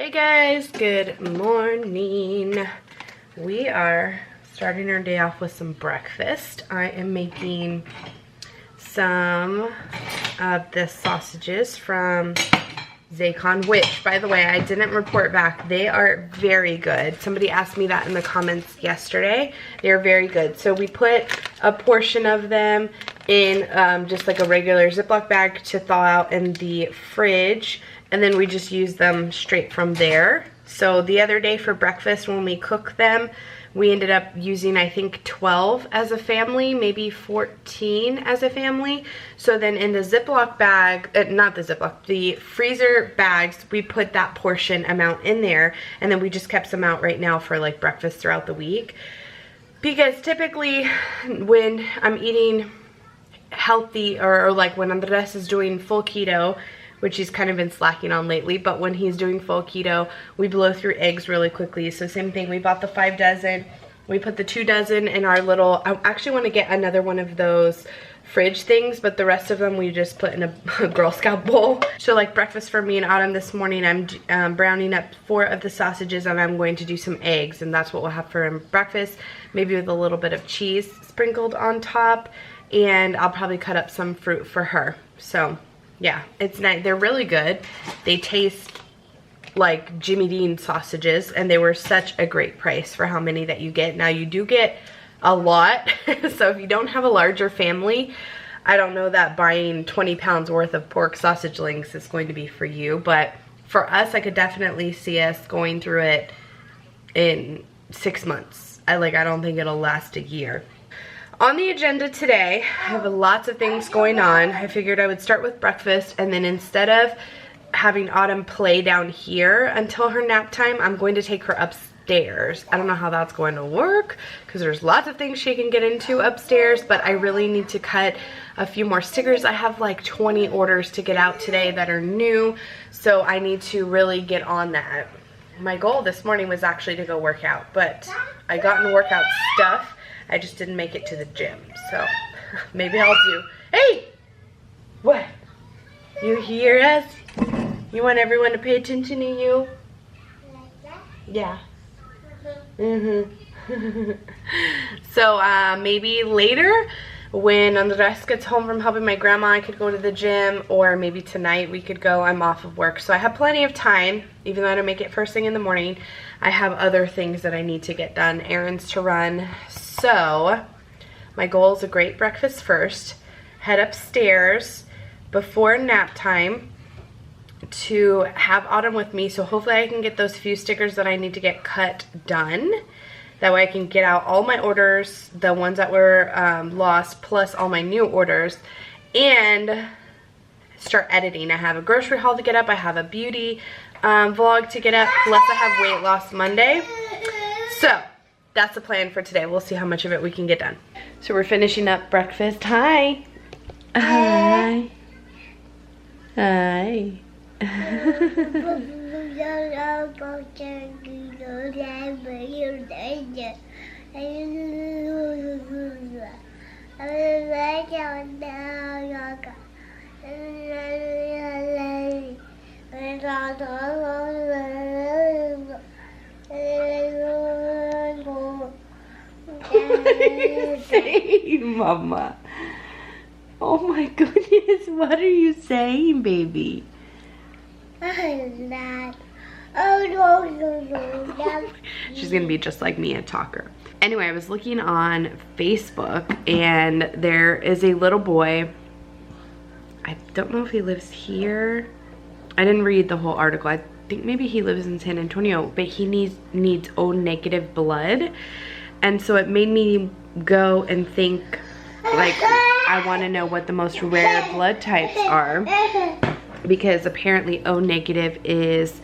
Hey guys, good morning. We are starting our day off with some breakfast. I am making some of the sausages from Zaycon, which, by the way, I didn't report back. They are very good. Somebody asked me that in the comments yesterday. They're very good. So we put a portion of them in just like a regular Ziploc bag to thaw out in the fridge, and then we just use them straight from there. So the other day for breakfast when we cook them, we ended up using, I think, 12 as a family, maybe 14 as a family. So then in the Ziploc bag, not the Ziploc, the freezer bags, we put that portion amount in there, and then we just kept some out right now for like breakfast throughout the week. Because typically when I'm eating healthy, or like when Andres is doing full keto, which he's kind of been slacking on lately, but when he's doing full keto, we blow through eggs really quickly. So same thing, we bought the 5 dozen, we put the 2 dozen in our little, I actually want to get another one of those fridge things, but the rest of them we just put in a Girl Scout bowl. So like breakfast for me and Autumn this morning, I'm browning up 4 of the sausages, and I'm going to do some eggs, and that's what we'll have for breakfast, maybe with a little bit of cheese sprinkled on top, and I'll probably cut up some fruit for her. So yeah, it's nice. They're really good. They taste like Jimmy Dean sausages, and they were such a great price for how many that you get. Now you do get a lot, so if you don't have a larger family, I don't know that buying 20 pounds worth of pork sausage links is going to be for you, but for us, I could definitely see us going through it in 6 months. I don't think it'll last a year. On the agenda today, I have lots of things going on. I figured I would start with breakfast, and then instead of having Autumn play down here until her nap time, I'm going to take her upstairs. I don't know how that's going to work because there's lots of things she can get into upstairs, but I really need to cut a few more stickers. I have like 20 orders to get out today that are new, so I need to really get on that. My goal this morning was actually to go work out, but I got in workout stuff. I just didn't make it to the gym, so maybe I'll do. Hey! What? You hear us? You want everyone to pay attention to you? Yeah. So maybe later when Andres gets home from helping my grandma, I could go to the gym, or maybe tonight we could go. I'm off of work, so I have plenty of time. Even though I don't make it first thing in the morning, I have other things that I need to get done, errands to run. So my goal is a great breakfast first, head upstairs before nap time to have Autumn with me, so hopefully I can get those few stickers that I need to get cut done. That way I can get out all my orders, the ones that were lost, plus all my new orders, and start editing. I have a grocery haul to get up, I have a beauty vlog to get up, plus I have weight loss Monday. So that's the plan for today. We'll see how much of it we can get done. So we're finishing up breakfast. Hi. Hi. Hi. Saying, Mama? Oh my goodness, what are you saying, baby? She's gonna be just like me, a talker. Anyway, I was looking on Facebook, and there is a little boy. I don't know if he lives here. I didn't read the whole article. I think maybe he lives in San Antonio, but he needs O negative blood. And so it made me go and think, like, I want to know what the most rare blood types are, because apparently O negative is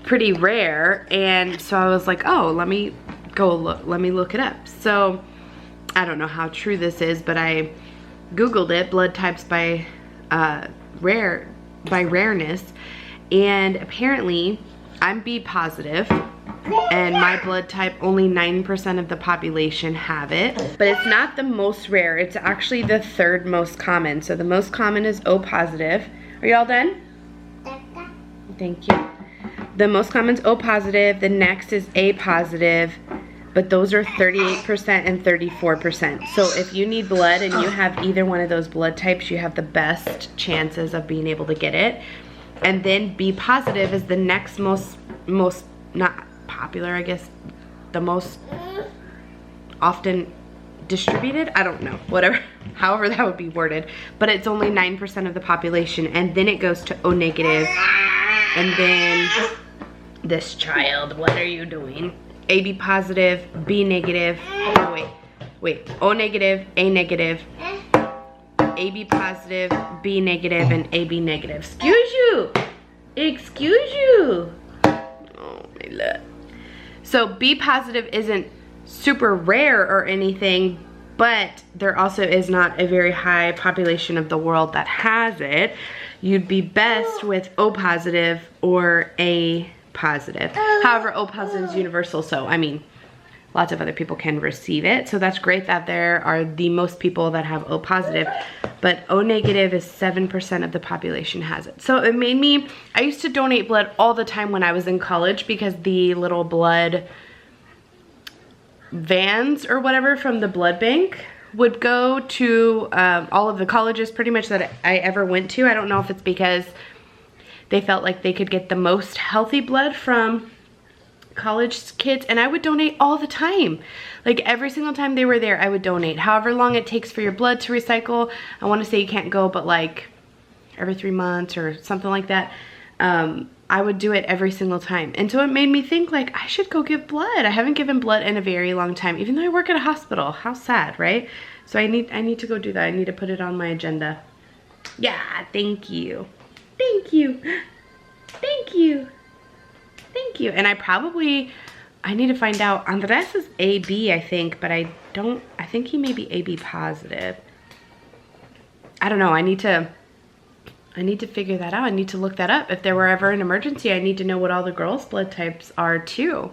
pretty rare. And so I was like, oh, let me look it up. So I don't know how true this is, but I Googled it, blood types by rareness, and apparently I'm B positive, and my blood type, only 9% of the population have it. But it's not the most rare, it's actually the 3rd most common. So the most common is O positive. Are you all done? Thank you. The most common is O positive. The next is A positive. But those are 38% and 34%. So if you need blood and you have either one of those blood types, you have the best chances of being able to get it. And then B positive is the next most not popular, I guess, the most often distributed, I don't know, whatever, however that would be worded, but it's only 9% of the population, and then it goes to O negative, and then this child, what are you doing? AB positive, B negative, oh, wait, O negative, A negative, AB positive, B negative, and AB negative. Excuse you. Oh my lord. So B positive isn't super rare or anything, but there also is not a very high population of the world that has it. You'd be best with O positive or A positive. However, O positive is universal, so I mean, lots of other people can receive it. So that's great that there are the most people that have O positive, but O negative is 7% of the population has it. So it made me, I used to donate blood all the time when I was in college because the little blood vans or whatever from the blood bank would go to all of the colleges pretty much that I ever went to. I don't know if it's because they felt like they could get the most healthy blood from college kids, and I would donate all the time. Like every single time they were there, I would donate. However long it takes for your blood to recycle, I want to say you can't go but like every 3 months or something like that. I would do it every single time. And so it made me think like I should go give blood. I haven't given blood in a very long time, even though I work at a hospital. How sad, right? So I need to go do that. I need to put it on my agenda. Yeah, thank you. Thank you. Thank you. Thank you. And I need to find out. Andres is AB, I think, but I think he may be AB positive. I don't know. I need to figure that out. I need to look that up. If there were ever an emergency, I need to know what all the girls' blood types are too.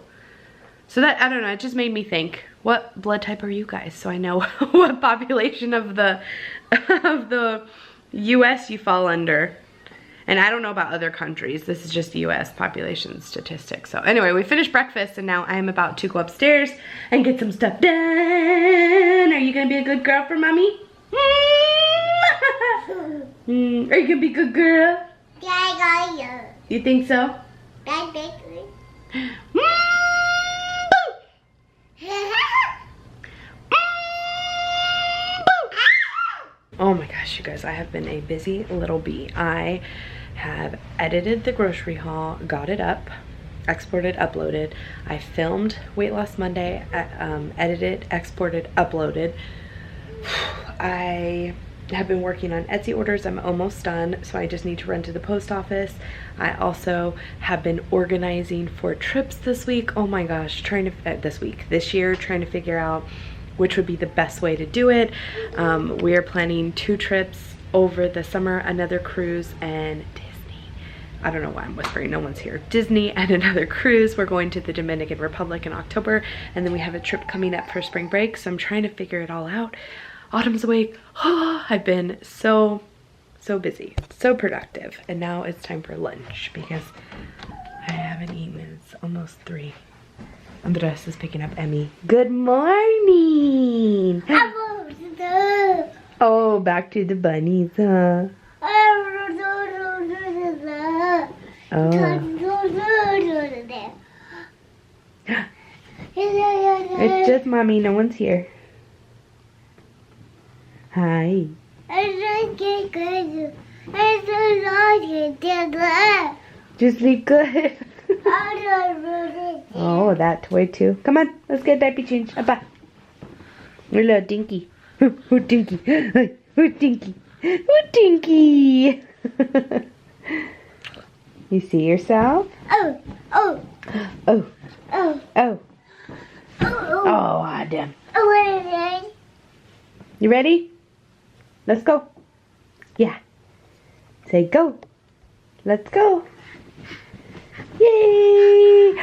So that, I don't know, it just made me think, what blood type are you guys? So I know what population of the US you fall under. And I don't know about other countries. This is just US population statistics. So anyway, we finished breakfast and now I am about to go upstairs and get some stuff done. Are you gonna be a good girl for mommy? Are you gonna be a good girl? Yeah. You think so? Oh my gosh, you guys, I have been a busy little bee. I have edited the grocery haul, got it up, exported, uploaded. I filmed Weight Loss Monday, edited, exported, uploaded. I have been working on Etsy orders. I'm almost done, so I just need to run to the post office. I also have been organizing for trips this week. Oh my gosh, this year, trying to figure out which would be the best way to do it. We are planning 2 trips over the summer, another cruise and Disney. I don't know why I'm whispering, no one's here. Disney and another cruise. We're going to the Dominican Republic in October, and then we have a trip coming up for spring break, so I'm trying to figure it all out. Autumn's awake. I've been so busy, so productive, and now it's time for lunch because I haven't eaten. It's almost 3. Andres is picking up Emmy. Good morning. Oh, back to the bunnies, huh? Oh. It's just mommy, no one's here. Hi. Just sleep good. Oh, that toy too. Come on, let's get diaper change. Abba. We're a little dinky. Who dinky? Who dinky? Who dinky? You see yourself? Oh. Oh, Adam. You ready? Let's go. Yeah. Say go. Let's go. Yay!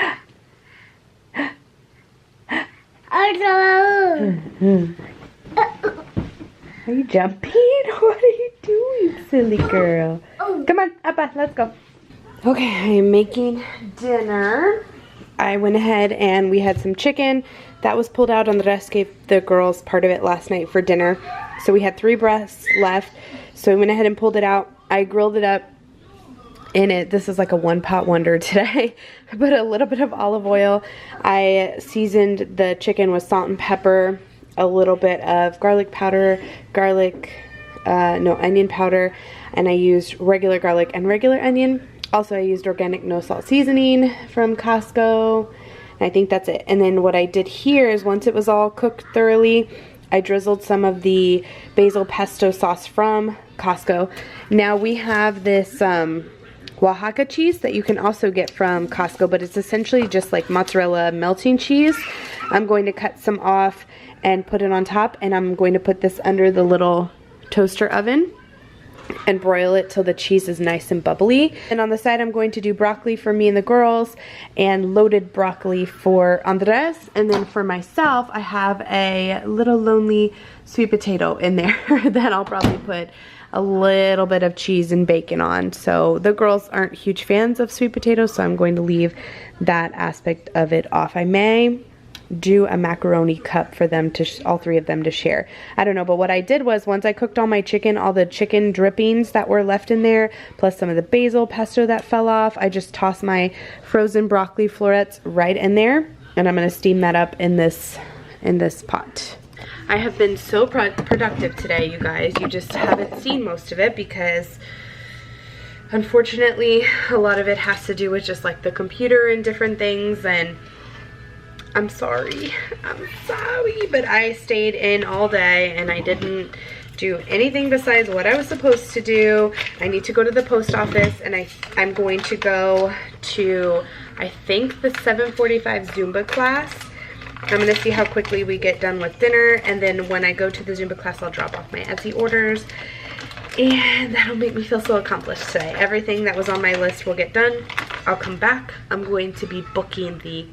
Are you jumping? What are you doing, silly girl? Come on, Abba, let's go. Okay, I am making dinner. I went ahead and we had some chicken that was pulled out. Andres gave the girls part of it last night for dinner. So we had 3 breasts left. So we went ahead and pulled it out. I grilled it up in it. This is like a one-pot wonder today. I put a little bit of olive oil. I seasoned the chicken with salt and pepper, a little bit of garlic powder, onion powder, and I used regular garlic and regular onion. Also, I used organic no salt seasoning from Costco. And I think that's it. And then what I did here is once it was all cooked thoroughly, I drizzled some of the basil pesto sauce from Costco. Now we have this Oaxaca cheese that you can also get from Costco, but it's essentially just like mozzarella melting cheese. I'm going to cut some off and put it on top, and I'm going to put this under the little toaster oven and broil it till the cheese is nice and bubbly. And on the side, I'm going to do broccoli for me and the girls and loaded broccoli for Andres. And then for myself, I have a little lonely sweet potato in there that I'll probably put a little bit of cheese and bacon on. So the girls aren't huge fans of sweet potatoes, so I'm going to leave that aspect of it off. I may do a macaroni cup for them to all 3 of them to share. I don't know, but what I did was once I cooked all my chicken, all the chicken drippings that were left in there, plus some of the basil pesto that fell off, I just tossed my frozen broccoli florets right in there, and I'm going to steam that up in this pot. I have been so productive today, you guys. You just haven't seen most of it because unfortunately a lot of it has to do with just like the computer and different things, and I'm sorry, but I stayed in all day and I didn't do anything besides what I was supposed to do. I need to go to the post office, and I'm going to go to, I think, the 7:45 Zumba class. I'm going to see how quickly we get done with dinner, and then when I go to the Zumba class, I'll drop off my Etsy orders, and that'll make me feel so accomplished today. Everything that was on my list will get done. I'll come back. I'm going to be booking the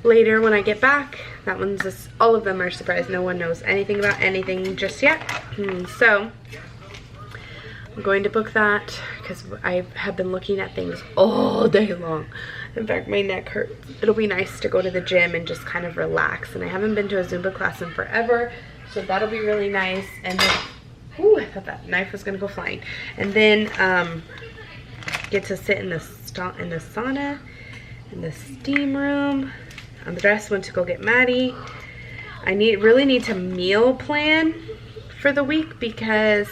later when I get back. That one's just, all of them are surprised. No one knows anything about anything just yet. So I'm going to book that because I have been looking at things all day long. In fact, my neck hurts. It'll be nice to go to the gym and just kind of relax. And I haven't been to a Zumba class in forever, so that'll be really nice. And then, ooh, I thought that knife was gonna go flying. And then get to sit in the sauna, in the steam room. Andres went to go get Maddie. I really need to meal plan for the week because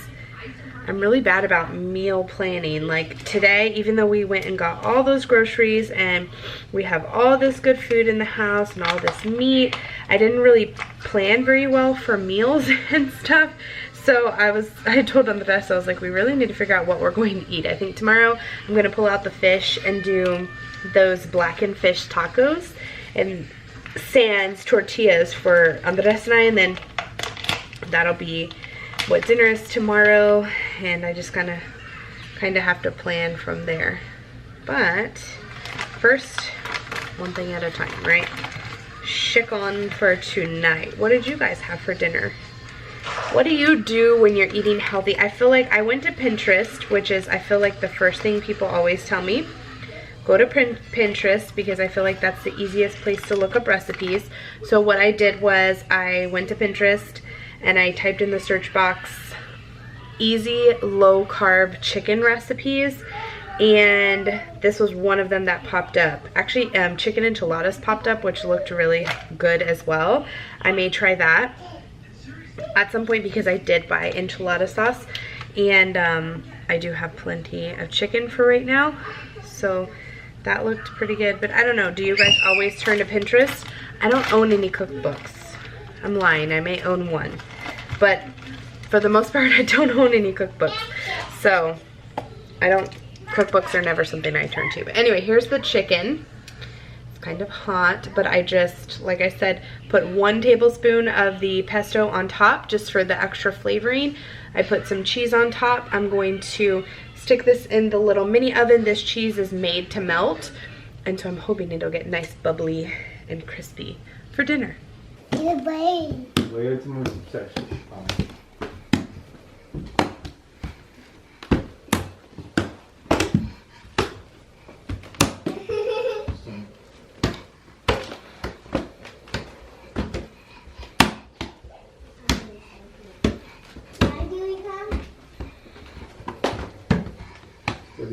I'm really bad about meal planning. Like today, even though we went and got all those groceries and we have all this good food in the house and all this meat, I didn't really plan very well for meals and stuff. So I told Andres, I was like, we really need to figure out what we're going to eat. I think tomorrow I'm gonna pull out the fish and do those blackened fish tacos and sans tortillas for Andres and I, and then that'll be what dinner is tomorrow, and I just kind of have to plan from there. But first, one thing at a time, right? Chicken for tonight. What did you guys have for dinner? What do you do when you're eating healthy? I feel like I went to Pinterest, which is, I feel like the first thing people always tell me. Go to Pinterest because I feel like that's the easiest place to look up recipes. So what I did was I went to Pinterest and I typed in the search box easy low carb chicken recipes, and this was one of them that popped up. Actually, chicken enchiladas popped up, which looked really good as well. I may try that at some point because I did buy enchilada sauce, and I do have plenty of chicken for right now, so that looked pretty good. But I don't know, do you guys always turn to Pinterest? I don't own any cookbooks. I'm lying, I may own one, but for the most part I don't own any cookbooks, so cookbooks are never something I turn to. But anyway, here's the chicken. It's kind of hot, but I just, like I said, put 1 tablespoon of the pesto on top just for the extra flavoring. I put some cheese on top. I'm going to stick this in the little mini oven. This cheese is made to melt, and so I'm hoping it'll get nice, bubbly, and crispy for dinner.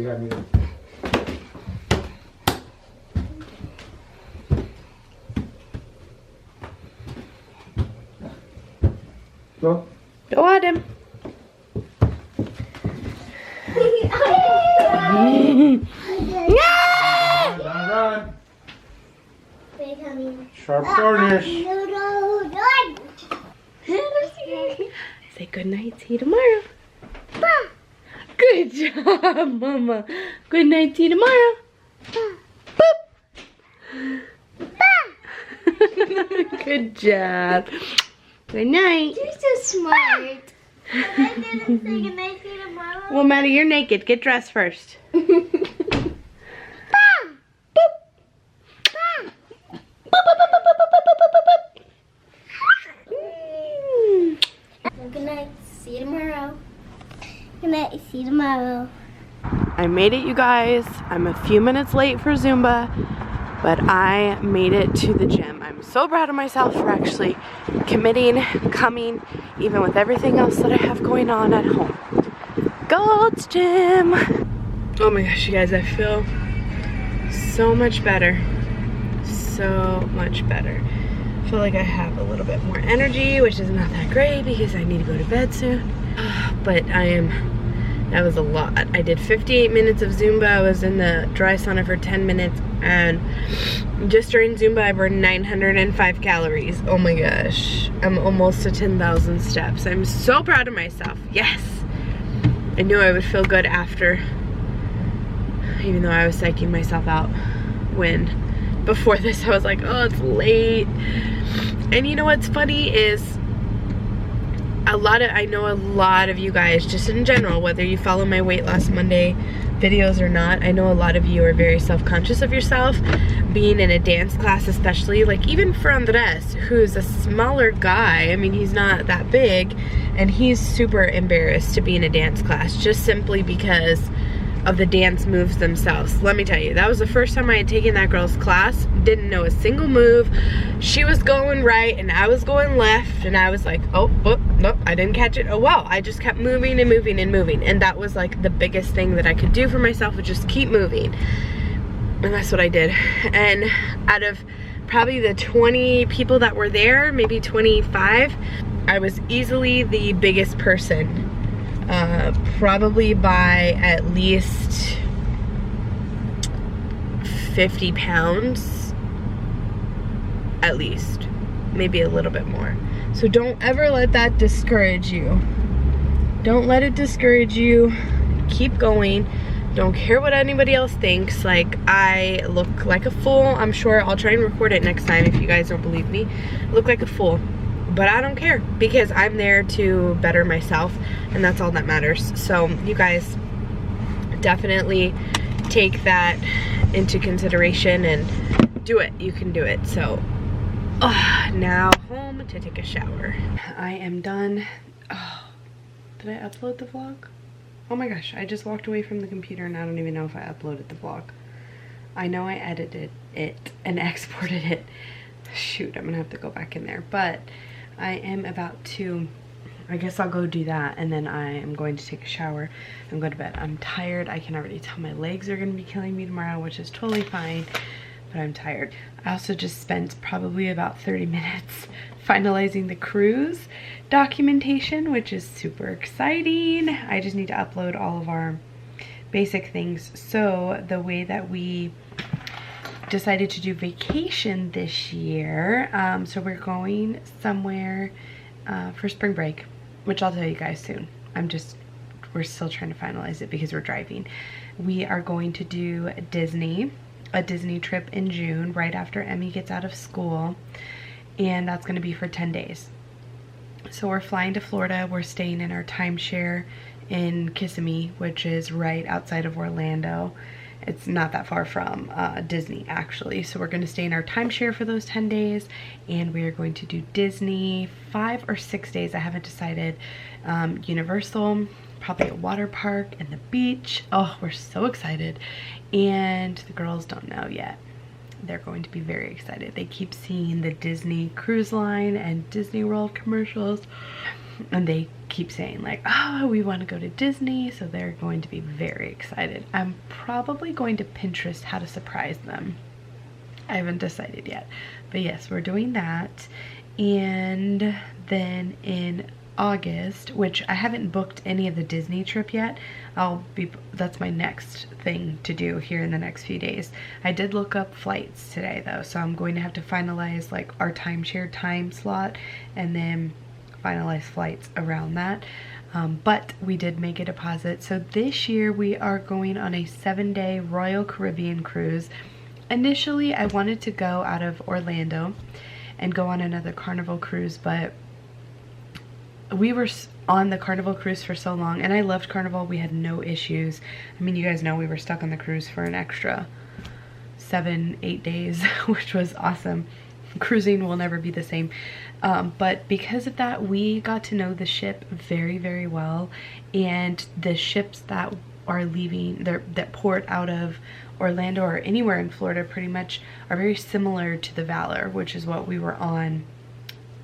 got me. Go. Go at him. Run. Sharp corners. Say good night, see you tomorrow. Good job, Mama. Good night, see you tomorrow. Good job. Good night. You're so smart. I didn't say good night, see you tomorrow. Well, Maddie, you're naked. Get dressed first. Good night, see you tomorrow. Good night, see you tomorrow. I made it, you guys. I'm a few minutes late for Zumba, but I made it to the gym. I'm so proud of myself for actually committing, coming, even with everything else that I have going on at home. Gold's Gym. Oh my gosh, you guys, I feel so much better. So much better. I feel like I have a little bit more energy, which is not that great because I need to go to bed soon. But that was a lot. I did 58 minutes of Zumba. I was in the dry sauna for 10 minutes, and just during Zumba I burned 905 calories. Oh my gosh. I'm almost to 10,000 steps. I'm so proud of myself. Yes. I knew I would feel good after, even though I was psyching myself out before this I was like, oh, it's late. And you know what's funny is I know a lot of you guys, just in general, whether you follow my Weight Loss Monday videos or not, I know a lot of you are very self-conscious of yourself, being in a dance class especially. Like even for Andres, who's a smaller guy, I mean, he's not that big, and he's super embarrassed to be in a dance class just simply because of the dance moves themselves. Let me tell you, that was the first time I had taken that girl's class. Didn't know a single move. She was going right and I was going left, and I was like, oh, nope, I didn't catch it. Oh wow, I just kept moving and moving and moving, and that was like the biggest thing that I could do for myself, was just keep moving. And that's what I did. And out of probably the 20 people that were there, maybe 25, I was easily the biggest person. Probably by at least 50 pounds, at least, maybe a little bit more. So don't ever let that discourage you. Don't let it discourage you. Keep going. Don't care what anybody else thinks. Like, I look like a fool. I'm sure I'll try and record it next time if you guys don't believe me. I look like a fool. But I don't care, because I'm there to better myself, and that's all that matters. So you guys definitely take that into consideration and do it. You can do it. So now home to take a shower. I am done. Oh, did I upload the vlog? Oh my gosh, I just walked away from the computer and I don't even know if I uploaded the vlog. I know I edited it and exported it. Shoot, I'm gonna have to go back in there. But I am about to, I guess I'll go do that, and then I am going to take a shower and go to bed. I'm tired. I can already tell my legs are going to be killing me tomorrow, which is totally fine, but I'm tired. I also just spent probably about 30 minutes finalizing the cruise documentation, which is super exciting. I just need to upload all of our basic things. So the way that we decided to do vacation this year, so we're going somewhere for spring break, which I'll tell you guys soon. We're still trying to finalize it because we're driving. We are going to do a Disney trip in June, right after Emmy gets out of school, and that's going to be for 10 days. So we're flying to Florida. We're staying in our timeshare in Kissimmee, which is right outside of Orlando. It's not that far from Disney, actually. So we're going to stay in our timeshare for those 10 days, and we are going to do Disney 5 or 6 days. I haven't decided. Universal, probably a water park, and the beach. Oh, we're so excited. And the girls don't know yet. They're going to be very excited. They keep seeing the Disney Cruise Line and Disney World commercials. and they keep saying like, oh, we want to go to Disney, so they're going to be very excited. I'm probably going to Pinterest how to surprise them. I haven't decided yet, but yes, we're doing that. And then in August, which I haven't booked any of the Disney trip yet, that's my next thing to do here in the next few days. I did look up flights today though, so I'm going to have to finalize like our timeshare time slot and then finalize flights around that. But we did make a deposit, so this year we are going on a 7-day Royal Caribbean cruise. Initially I wanted to go out of Orlando and go on another Carnival cruise, but we were on the Carnival cruise for so long, and I loved Carnival. We had no issues. I mean, you guys know we were stuck on the cruise for an extra 7-8 days, which was awesome. Cruising will never be the same. But because of that, we got to know the ship very, very well, and the ships that are leaving, that port out of Orlando or anywhere in Florida pretty much, are very similar to the Valor, which is what we were on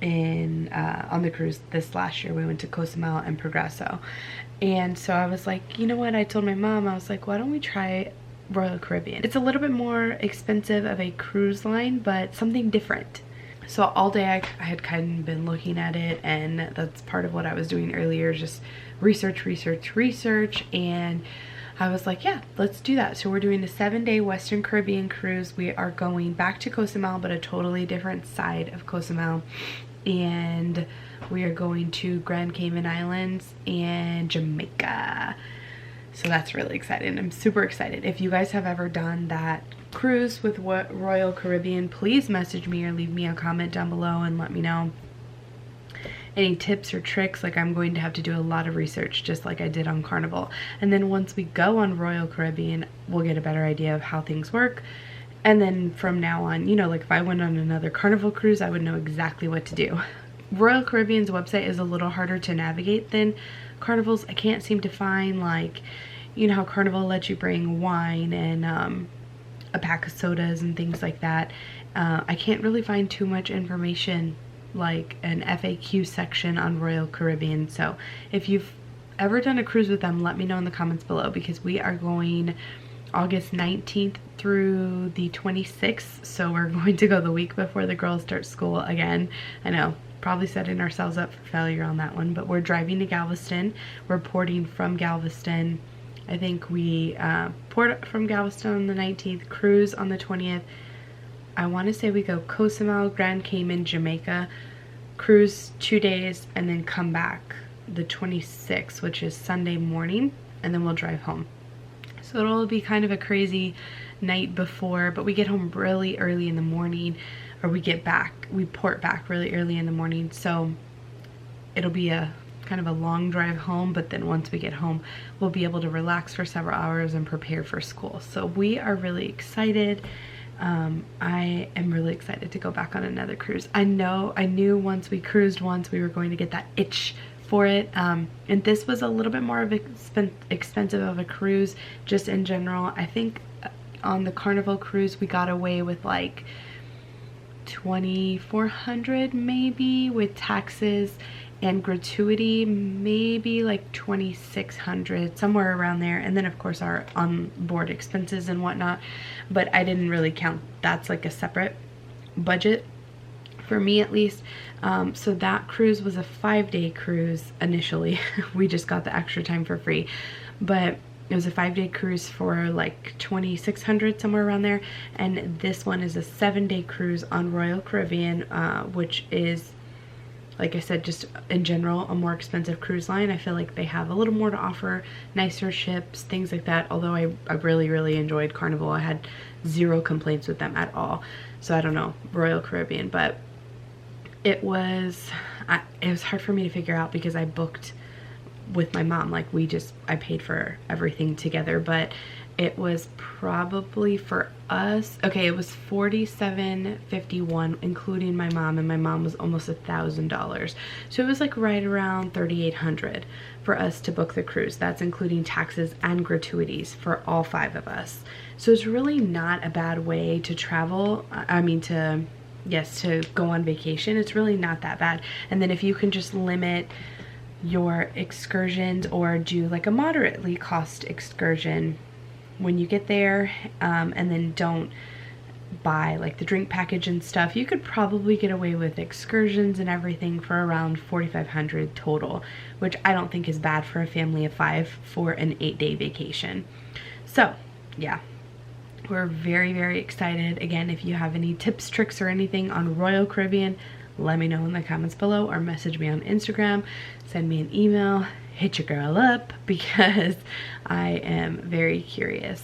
the cruise this last year. We went to Cozumel and Progreso, and so I was like, you know what, I told my mom, I was like, why don't we try Royal Caribbean? It's a little bit more expensive of a cruise line, but something different. So all day I had kind of been looking at it, and that's part of what I was doing earlier, just research, and I was like, yeah, let's do that. So we're doing a 7-day Western Caribbean cruise. We are going back to Cozumel, but a totally different side of Cozumel. And we are going to Grand Cayman Islands and Jamaica. So that's really exciting. I'm super excited. If you guys have ever done that cruise with Royal Caribbean, please message me or leave me a comment down below and let me know any tips or tricks. Like, I'm going to have to do a lot of research just like I did on Carnival, and then once we go on Royal Caribbean, we'll get a better idea of how things work. And then from now on, you know, like if I went on another Carnival cruise, I would know exactly what to do. Royal Caribbean's website is a little harder to navigate than Carnival's. I can't seem to find, like, you know how Carnival lets you bring wine and a pack of sodas and things like that. I can't really find too much information like an FAQ section on Royal Caribbean. So if you've ever done a cruise with them, let me know in the comments below, because we are going August 19th through the 26th. So we're going to go the week before the girls start school again. I know, probably setting ourselves up for failure on that one, but we're driving to Galveston. We're porting from Galveston. I think we port from Galveston on the 19th, cruise on the 20th. I want to say we go Cozumel, Grand Cayman, Jamaica, cruise 2 days, and then come back the 26th, which is Sunday morning, and then we'll drive home. So it'll be kind of a crazy night before, but we get home really early in the morning, or we port back really early in the morning. So it'll be a kind of a long drive home, but then once we get home, we'll be able to relax for several hours and prepare for school. So we are really excited. I am really excited to go back on another cruise. I knew once we cruised once, we were going to get that itch for it. And this was a little bit more of expensive of a cruise just in general. I think on the Carnival cruise we got away with like $2,400 maybe with taxes and gratuity, maybe like $2,600, somewhere around there, and then of course our on-board expenses and whatnot, but I didn't really count. That's like a separate budget for me, at least. So that cruise was a 5-day cruise initially. We just got the extra time for free, but it was a 5-day cruise for like $2,600, somewhere around there. And this one is a 7-day cruise on Royal Caribbean, which is, like I said, just in general a more expensive cruise line. I feel like they have a little more to offer, nicer ships, things like that. Although I really enjoyed Carnival. I had 0 complaints with them at all. So I don't know, Royal Caribbean, but it was hard for me to figure out because I booked with my mom. Like I paid for everything together, but it was probably for us, okay, it was $4,751 including my mom, and my mom was almost $1,000. So it was like right around $3,800 for us to book the cruise. That's including taxes and gratuities for all 5 of us. So it's really not a bad way to travel. I mean, to go on vacation. It's really not that bad. And then if you can just limit your excursions, or do like a moderately cost excursion when you get there, and then don't buy like the drink package and stuff. You could probably get away with excursions and everything for around $4,500 total, which I don't think is bad for a family of 5 for an 8-day vacation. So yeah, we're very, very excited. Again, if you have any tips, tricks, or anything on Royal Caribbean, let me know in the comments below, or message me on Instagram, send me an email, hit your girl up, because I am very curious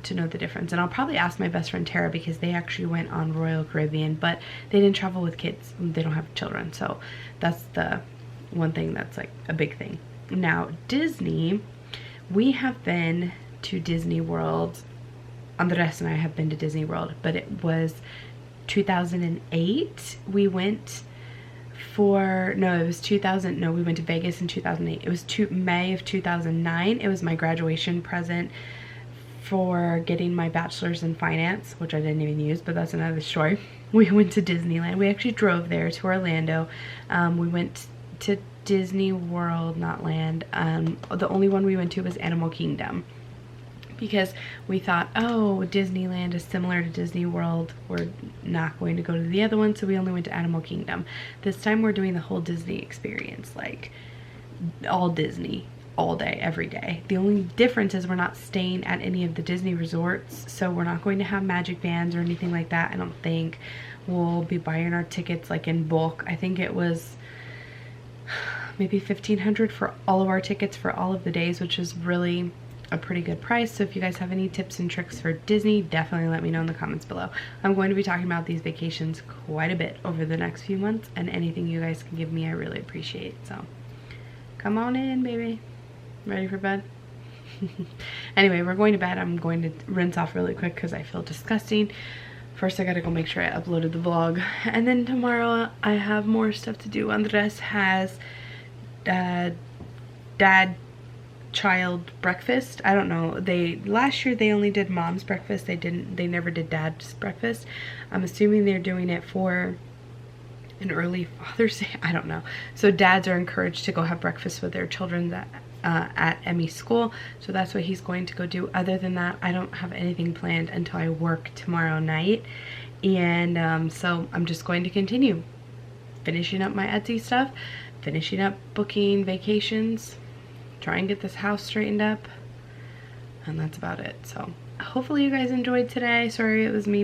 to know the difference. And I'll probably ask my best friend Tara, because they actually went on Royal Caribbean, but they didn't travel with kids. They don't have children, so that's the one thing that's like a big thing. Now Disney, we have been to Disney World. Andres and I have been to Disney World, but it was 2008. We went for, no, it was 2000, no, we went to Vegas in 2008. It was May of 2009. It was my graduation present for getting my bachelor's in finance, which I didn't even use, but that's another story. We went to Disneyland. We actually drove there to Orlando. We went to Disney World, not Land. The only one we went to was Animal Kingdom, because we thought, oh, Disneyland is similar to Disney World, we're not going to go to the other one, so we only went to Animal Kingdom. This time we're doing the whole Disney experience, like all Disney, all day, every day. The only difference is we're not staying at any of the Disney resorts, so we're not going to have magic bands or anything like that. I don't think. We'll be buying our tickets like in bulk. I think it was maybe $1,500 for all of our tickets for all of the days, which is really a pretty good price. So if you guys have any tips and tricks for Disney, definitely let me know in the comments below. I'm going to be talking about these vacations quite a bit over the next few months, and anything you guys can give me I really appreciate. So come on in, baby. Ready for bed? Anyway, we're going to bed. I'm going to rinse off really quick because I feel disgusting. First I gotta go make sure I uploaded the vlog, and then tomorrow I have more stuff to do. Andres has dad child breakfast. I don't know, last year they only did mom's breakfast. They never did dad's breakfast. I'm assuming they're doing it for an early Father's Day. I don't know. So dads are encouraged to go have breakfast with their children at Emmy school, so that's what he's going to go do. Other than that, I don't have anything planned until I work tomorrow night, and so I'm just going to continue finishing up my Etsy stuff, finishing up booking vacations, try and get this house straightened up, and that's about it. So hopefully you guys enjoyed today. Sorry it was me.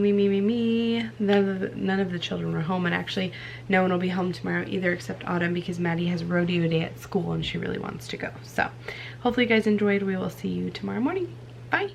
None of the children were home, and actually no one will be home tomorrow either except Autumn, because Maddie has rodeo day at school and she really wants to go. So hopefully you guys enjoyed. We will see you tomorrow morning. Bye.